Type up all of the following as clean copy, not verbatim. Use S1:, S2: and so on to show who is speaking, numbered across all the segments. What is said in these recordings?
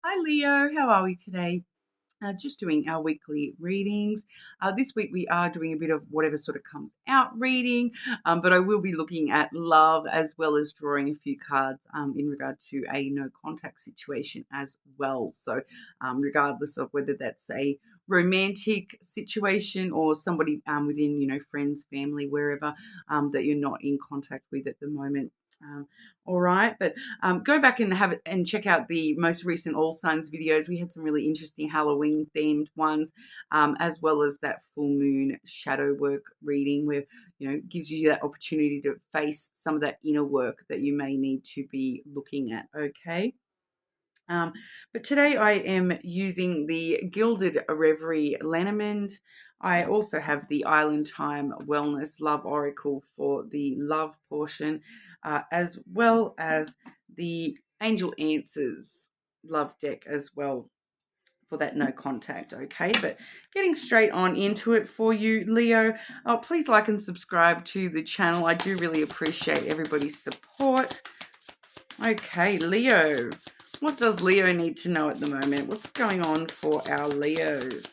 S1: Hi Leo, how are we today? Just doing our weekly readings. This week we are doing a bit of whatever sort of comes out reading, but I will be looking at love as well as drawing a few cards in regard to a no contact situation as well. So, regardless of whether that's a romantic situation or somebody within, friends, family, wherever that you're not in contact with at the moment. Um, all right, but go back and have it and check out the most recent All Signs videos. We had some really interesting Halloween themed ones, as well as that full moon shadow work reading, where gives you that opportunity to face some of that inner work that you may need to be looking at. Okay. Um, but today I am using the Gilded Reverie Lenormand. I also have the Island Time Wellness Love Oracle for the love portion, as well as the Angel Answers Love deck as well for that no contact. Okay, but getting straight on into it for you, Leo. Please like and subscribe to the channel. I do really appreciate everybody's support. Okay, Leo. What does Leo need to know at the moment? What's going on for our Leos?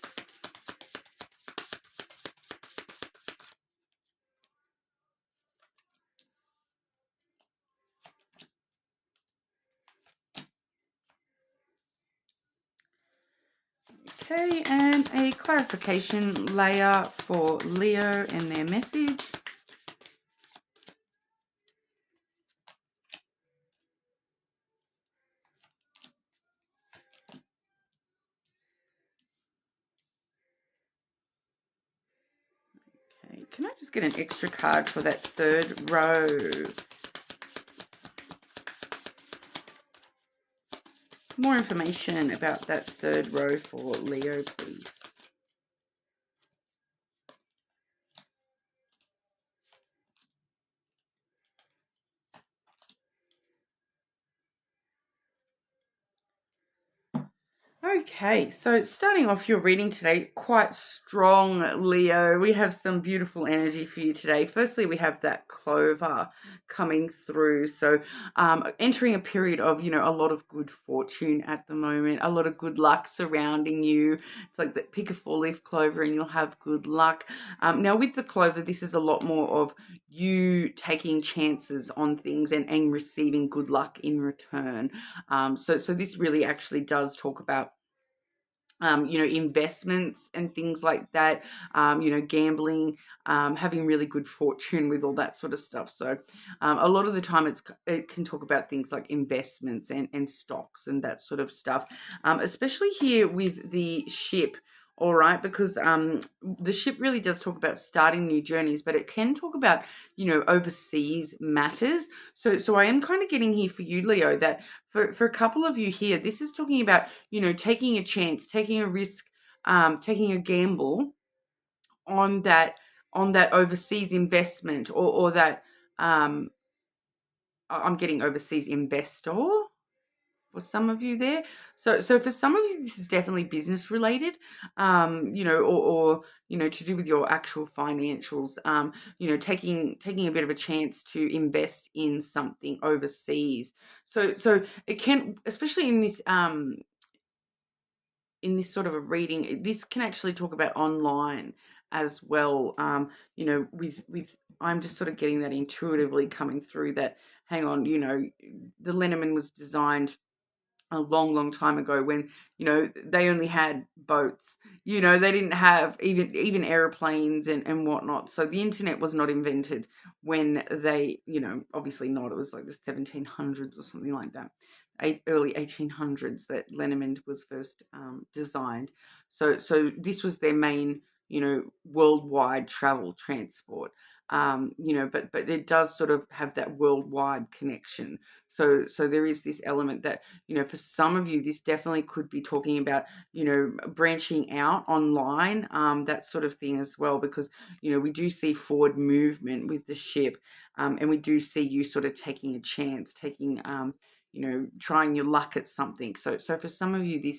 S1: Okay, and a clarification layer for Leo and their message. Okay, can I just get an extra card for that third row? More information about that third row for Leo, please. Okay, so starting off your reading today, quite strong, Leo. We have some beautiful energy for you today. Firstly, we have that clover coming through. So entering a period of, a lot of good fortune at the moment, a lot of good luck surrounding you. It's like that pick a four-leaf clover and you'll have good luck. Now with the clover, this is a lot more of you taking chances on things and receiving good luck in return. So this really actually does talk about investments and things like that, gambling, having really good fortune with all that sort of stuff. So a lot of the time it can talk about things like investments and stocks and that sort of stuff, especially here with the ship. All right, because the ship really does talk about starting new journeys, but it can talk about, overseas matters. So I am kind of getting here for you, Leo, that for a couple of you here, this is talking about, taking a chance, taking a risk, taking a gamble on that overseas investment or that I'm getting overseas investor for some of you there. So for some of you, this is definitely business related, or to do with your actual financials, taking a bit of a chance to invest in something overseas. So it can, especially in this sort of a reading, this can actually talk about online as well. With I'm just sort of getting that intuitively coming through that. Hang on, the Lenormand was designed a long, long time ago when, they only had boats. They didn't have even airplanes and whatnot. So the internet was not invented when they, obviously not. It was like the 1700s or something like that, early 1800s that Lenormand was first designed. So this was their main, worldwide travel transport. But it does sort of have that worldwide connection. So there is this element that, for some of you, this definitely could be talking about, branching out online, that sort of thing as well, because, we do see forward movement with the ship, and we do see you sort of taking a chance, trying your luck at something. So for some of you,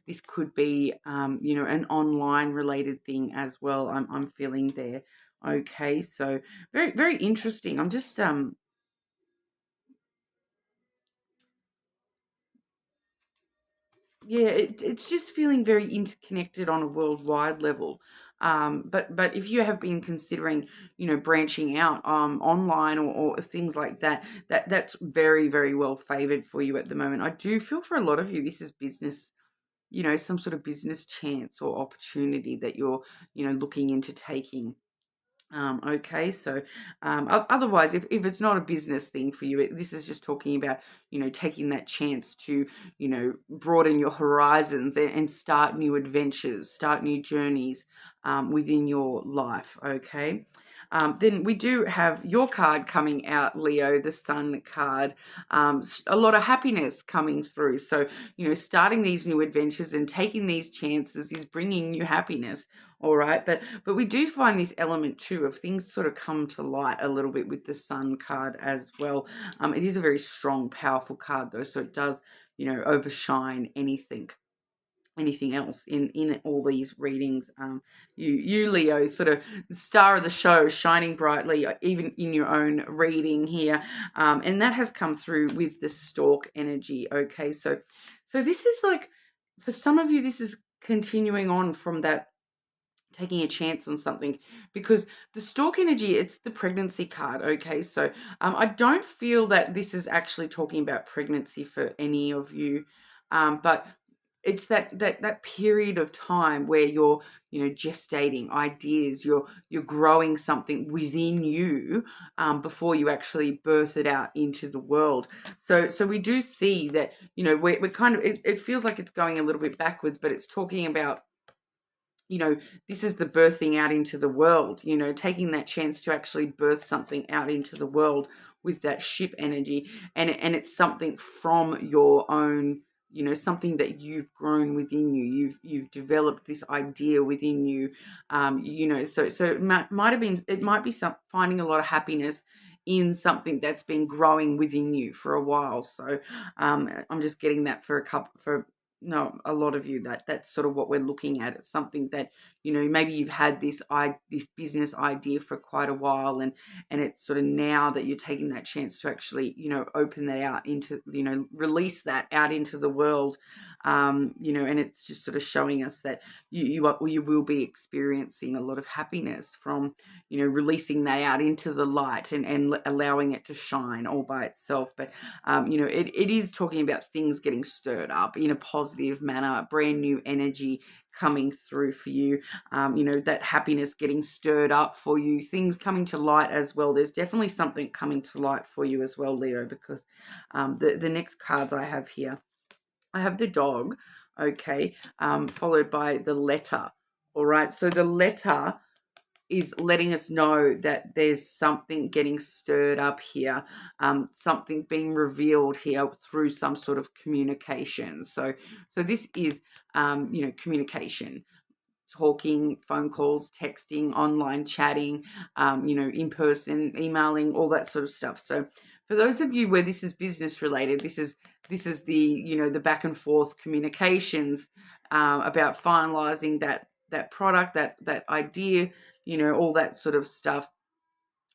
S1: this could be, an online related thing as well. I'm feeling there. Okay, so very, very interesting. I'm just Yeah, it's just feeling very interconnected on a worldwide level. But if you have been considering, branching out online or things like that, that's very, very well favored for you at the moment. I do feel for a lot of you, this is business, some sort of business chance or opportunity that you're, looking into taking. Okay, so otherwise, if it's not a business thing for you, this is just talking about, taking that chance to, broaden your horizons and start new adventures, start new journeys within your life. Okay. Then we do have your card coming out, Leo, the Sun card. A lot of happiness coming through. So, starting these new adventures and taking these chances is bringing you happiness. All right, but we do find this element too of things sort of come to light a little bit with the Sun card as well. It is a very strong, powerful card though, so it does, overshine anything else in all these readings. You Leo, sort of the star of the show, shining brightly even in your own reading here, and that has come through with the Stork energy. Okay, so this is like, for some of you, this is continuing on from that, taking a chance on something, because the Stork energy, it's the pregnancy card. Okay, so I don't feel that this is actually talking about pregnancy for any of you, but it's that period of time where you're, gestating ideas, you're growing something within you, before you actually birth it out into the world. So we do see that, we're kind of, it feels like it's going a little bit backwards, but it's talking about, this is the birthing out into the world, taking that chance to actually birth something out into the world with that ship energy. And it's something from your own, something that you've grown within you. You've developed this idea within you, so it might be finding a lot of happiness in something that's been growing within you for a while. So I'm just getting that for a lot of you, that's sort of what we're looking at. It's something that, maybe you've had this business idea for quite a while, and it's sort of now that you're taking that chance to actually, open that out into, release that out into the world. And it's just sort of showing us that you will be experiencing a lot of happiness from, releasing that out into the light, and allowing it to shine all by itself. But it is talking about things getting stirred up in a positive manner, brand new energy coming through for you, that happiness getting stirred up for you, things coming to light as well. There's definitely something coming to light for you as well, Leo, because the next cards I have here, I have the dog, okay, followed by the letter. All right, so the letter is letting us know that there's something getting stirred up here, something being revealed here through some sort of communication. So this is, communication, talking, phone calls, texting, online chatting, in person, emailing, all that sort of stuff. So for those of you where this is business related, this is the, the back and forth communications, about finalizing that product, that idea, all that sort of stuff.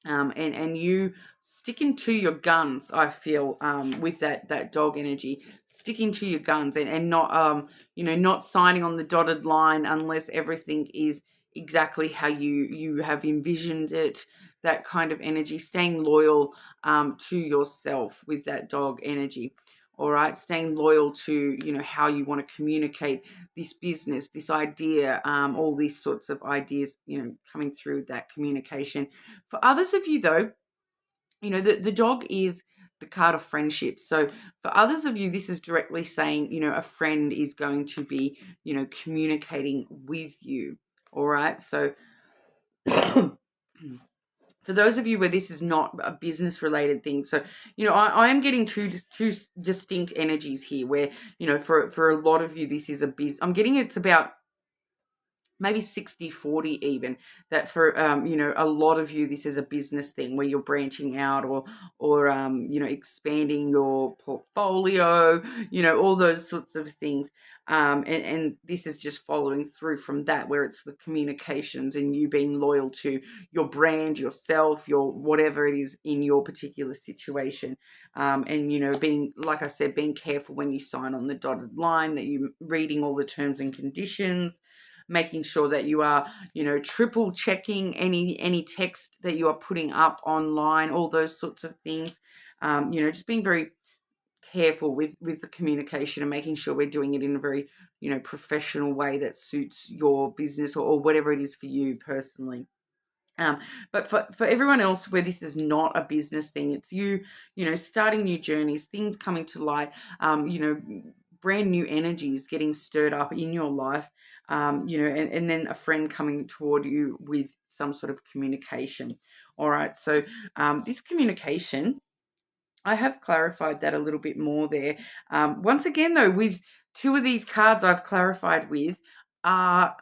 S1: And you sticking to your guns, I feel, with that dog energy, sticking to your guns, and not, not signing on the dotted line unless everything is exactly how you have envisioned it, that kind of energy, staying loyal to yourself with that dog energy. All right, staying loyal to, how you want to communicate this business, this idea, all these sorts of ideas, coming through that communication. For others of you, though, the dog is the card of friendship. So for others of you, this is directly saying, a friend is going to be, communicating with you. All right. So for those of you where this is not a business related thing, so I am getting two distinct energies here, where for a lot of you this is I'm getting it's about maybe 60-40 even, that for a lot of you this is a business thing where you're branching out, or expanding your portfolio, all those sorts of things. And this is just following through from that, where it's the communications and you being loyal to your brand, yourself, your whatever it is in your particular situation. And being, like I said, being careful when you sign on the dotted line, that you're reading all the terms and conditions, making sure that you are, triple checking any text that you are putting up online, all those sorts of things. Just being very careful with the communication and making sure we're doing it in a very, professional way that suits your business, or whatever it is for you personally. But for everyone else where this is not a business thing, it's you, starting new journeys, things coming to light, brand new energies getting stirred up in your life, and then a friend coming toward you with some sort of communication. All right. So this communication, I have clarified that a little bit more there. Once again, though, with two of these cards I've clarified with are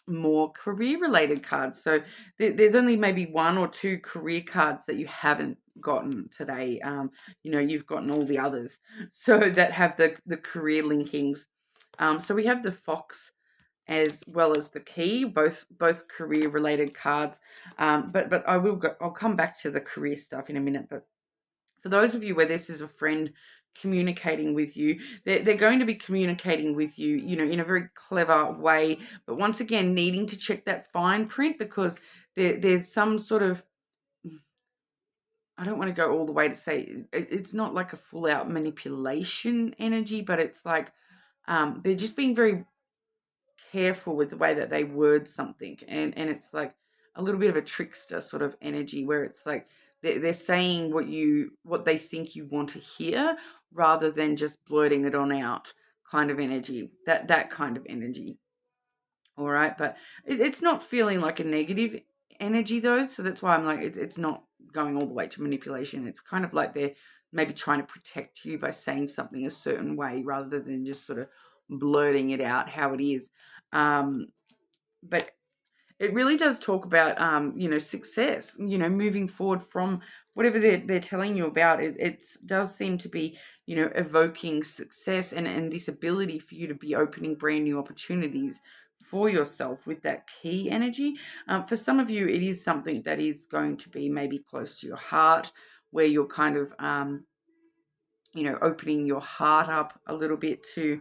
S1: more career-related cards. So there's only maybe one or two career cards that you haven't gotten today. You've gotten all the others, so that have the career linkings. So we have the Fox as well as the Key, both career-related cards. But I'll come back to the career stuff in a minute. But for those of you where this is a friend communicating with you, they're going to be communicating with you, in a very clever way. But once again, needing to check that fine print, because there's some sort of, I don't want to go all the way to say it's not like a full out manipulation energy, but it's like they're just being very careful with the way that they word something, and it's like a little bit of a trickster sort of energy, where it's like they're saying what they think you want to hear, rather than just blurting it on out, kind of energy, that kind of energy. All right, but it's not feeling like a negative energy though, so that's why I'm like, it's not going all the way to manipulation. It's kind of like they're maybe trying to protect you by saying something a certain way, rather than just sort of blurting it out how it is. But it really does talk about, success, moving forward from whatever they're telling you about. It does seem to be, evoking success, and this ability for you to be opening brand new opportunities for yourself with that Key energy. For some of you, it is something that is going to be maybe close to your heart, where you're kind of, opening your heart up a little bit to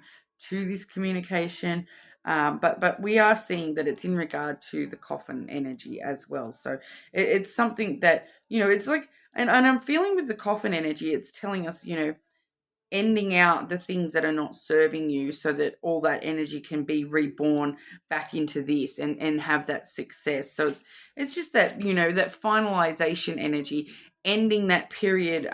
S1: this communication. But we are seeing that it's in regard to the coffin energy as well. So it's something that, it's like, and I'm feeling with the coffin energy, it's telling us, ending out the things that are not serving you, so that all that energy can be reborn back into this, and have that success. So it's just that, that finalization energy, ending that period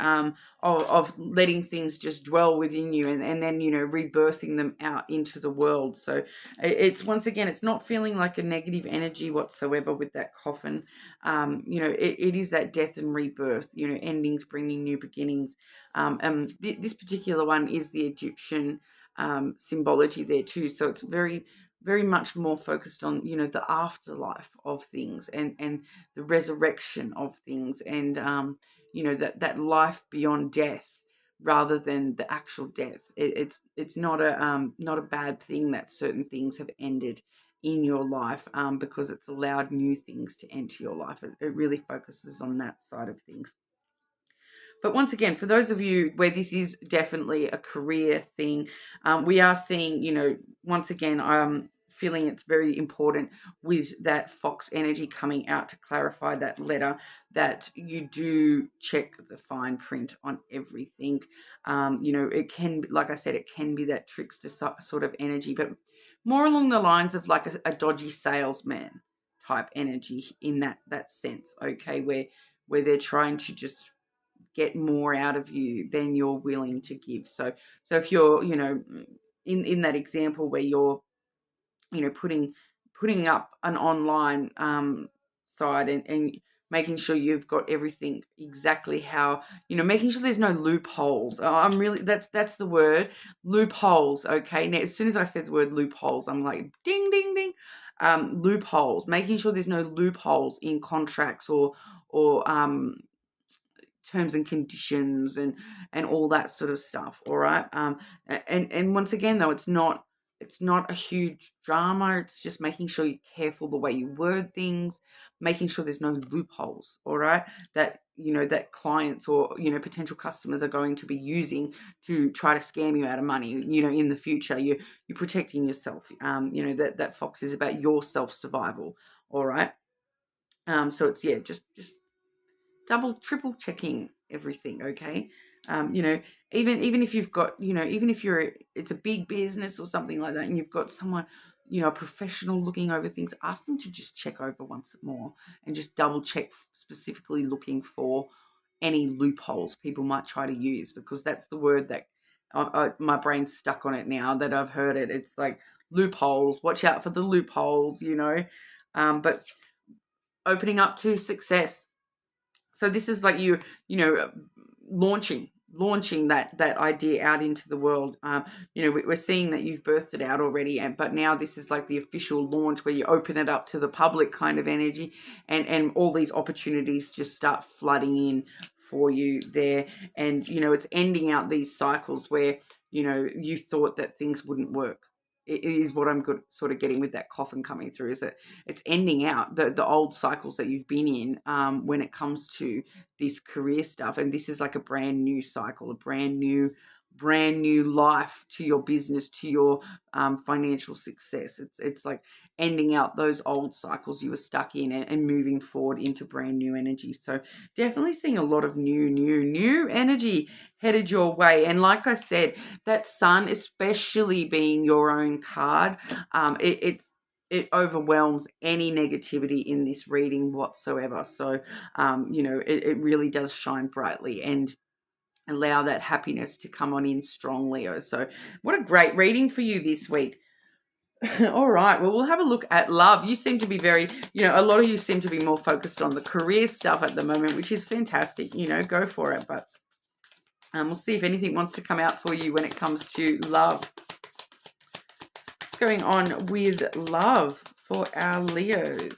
S1: of letting things just dwell within you, and then, rebirthing them out into the world. So it's, once again, it's not feeling like a negative energy whatsoever with that coffin. It is that death and rebirth, endings bringing new beginnings. This particular one is the Egyptian symbology there too, so it's very, very much more focused on, the afterlife of things, and the resurrection of things, and that life beyond death, rather than the actual death. It's not a bad thing that certain things have ended in your life, because it's allowed new things to enter your life. It really focuses on that side of things. But once again, for those of you where this is definitely a career thing, we are seeing, once again, I'm feeling it's very important with that Fox energy coming out to clarify that letter, that you do check the fine print on everything. It can, like I said, it can be that trickster sort of energy, but more along the lines of like a dodgy salesman type energy, in that sense, okay, where they're trying to just get more out of you than you're willing to give. So if you're, in that example where you're, putting up an online side, and making sure you've got everything exactly how, making sure there's no loopholes. I'm really, that's the word, loopholes. Okay, now as soon as I said the word loopholes, I'm like, ding ding ding. loopholes, making sure there's no loopholes in contracts or terms and conditions and all that sort of stuff. All right. And once again, though, it's not a huge drama. It's just making sure you're careful the way you word things, making sure there's no loopholes. All right, that that clients or potential customers are going to be using to try to scam you out of money. In the future, you're protecting yourself. That fox is about your self survival. All right. So it's just double, triple checking everything, okay? Even if you've got, even if it's a big business or something like that, and you've got someone, a professional looking over things, ask them to just check over once more and just double check, specifically looking for any loopholes people might try to use, because that's the word that my brain's stuck on it now that I've heard it. It's like loopholes. Watch out for the loopholes, but opening up to success. So this is like launching that idea out into the world. We're seeing that you've birthed it out already, but now this is like the official launch where you open it up to the public kind of energy, and all these opportunities just start flooding in for you there. And it's ending out these cycles where you thought that things wouldn't work. It is what I'm sort of getting with that coffin coming through, is that it's ending out the old cycles that you've been in when it comes to this career stuff. And this is like a brand new cycle, a brand new life to your business, to your financial success. It's like ending out those old cycles you were stuck in and moving forward into brand new energy. So definitely seeing a lot of new energy headed your way. And like I said, that sun, especially being your own card, it overwhelms any negativity in this reading whatsoever. So, it really does shine brightly and allow that happiness to come on in strong, Leo. So what a great reading for you this week. All right, well, we'll have a look at love. You seem to be very, a lot of you seem to be more focused on the career stuff at the moment, which is fantastic. Go for it. But we'll see if anything wants to come out for you when it comes to love. What's going on with love for our Leos?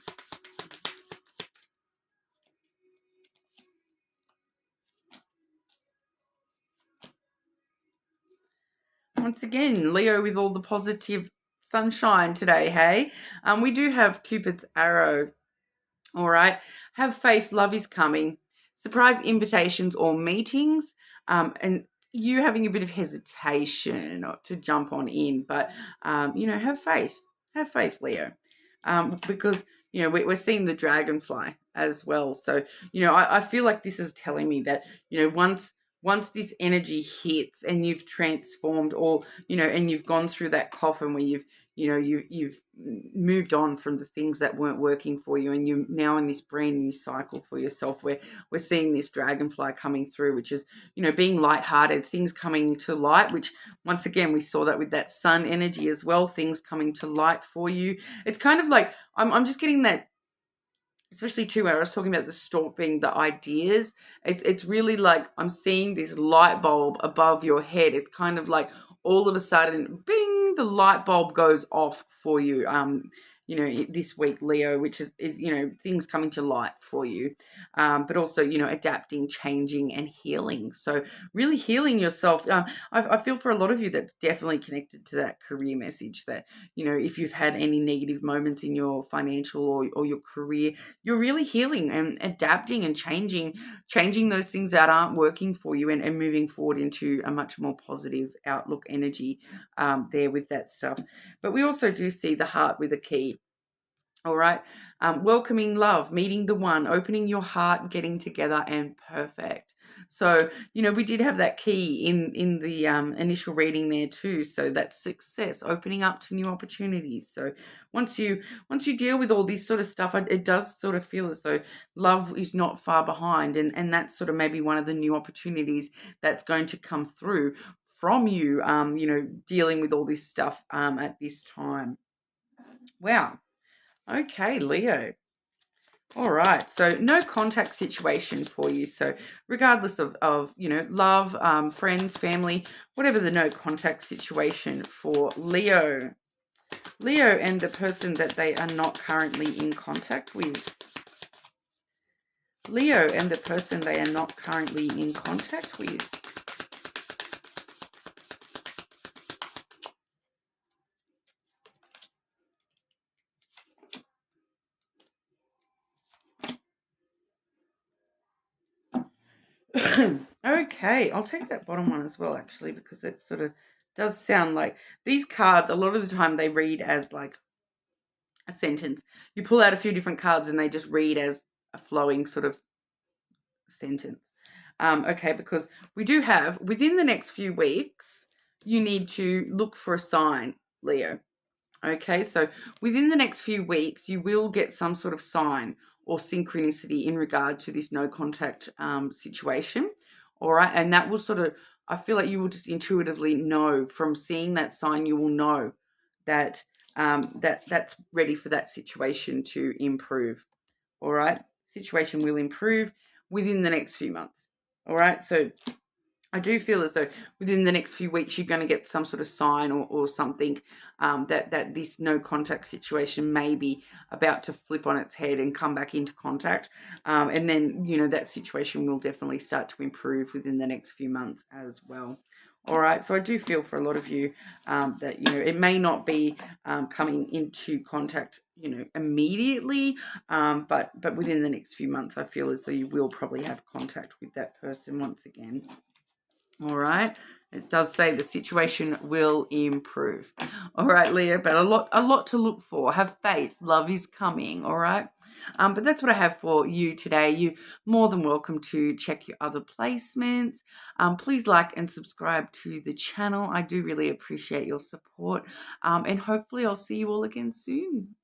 S1: Once again, Leo with all the positive sunshine today, hey? We do have Cupid's arrow. All right. Have faith, love is coming. Surprise invitations or meetings. And you having a bit of hesitation to jump on in, but, have faith. Have faith, Leo. Because, we're seeing the dragonfly as well. So, I feel like this is telling me that, once this energy hits and you've transformed, or and you've gone through that coffin where you've moved on from the things that weren't working for you, and you're now in this brand new cycle for yourself, where we're seeing this dragonfly coming through, which is being lighthearted, things coming to light, which once again we saw that with that sun energy as well, things coming to light for you. It's kind of like I'm just getting that, especially too, where I was talking about the stork being the ideas. It's really like I'm seeing this light bulb above your head. It's kind of like all of a sudden, bing, the light bulb goes off for you. This week, Leo, which is things coming to light for you, but also adapting, changing, and healing. So really healing yourself. I feel for a lot of you that's definitely connected to that career message, that if you've had any negative moments in your financial or your career, you're really healing and adapting and changing those things that aren't working for you, and moving forward into a much more positive outlook energy there with that stuff. But we also do see the heart with a key. All right. Welcoming love, meeting the one, opening your heart, getting together, and perfect. So, we did have that key in the initial reading there too. So that's success, opening up to new opportunities. So once you deal with all this sort of stuff, it does sort of feel as though love is not far behind. And that's sort of maybe one of the new opportunities that's going to come through from you, dealing with all this stuff at this time. Wow. Okay, Leo. All right, so no contact situation for you. So regardless of love, friends, family, whatever the no contact situation for Leo. Leo and the person that they are not currently in contact with. Leo and the person they are not currently in contact with. Okay, I'll take that bottom one as well, actually, because it sort of does sound like these cards, a lot of the time they read as like a sentence. You pull out a few different cards and they just read as a flowing sort of sentence. Okay, because we do have, within the next few weeks, you need to look for a sign, Leo. Okay, so within the next few weeks, you will get some sort of sign or synchronicity in regard to this no contact situation. All right, and that will sort of, I feel like you will just intuitively know from seeing that sign, you will know that that's ready for that situation to improve. All right, situation will improve within the next few months. All right, so I do feel as though within the next few weeks you're going to get some sort of sign or something that this no contact situation may be about to flip on its head and come back into contact. And then, that situation will definitely start to improve within the next few months as well. All right, so I do feel for a lot of you that, it may not be coming into contact, immediately, but within the next few months, I feel as though you will probably have contact with that person once again. All right. It does say the situation will improve. All right, Leo, but a lot to look for. Have faith. Love is coming. All right. But that's what I have for you today. You're more than welcome to check your other placements. Please like and subscribe to the channel. I do really appreciate your support. And hopefully I'll see you all again soon.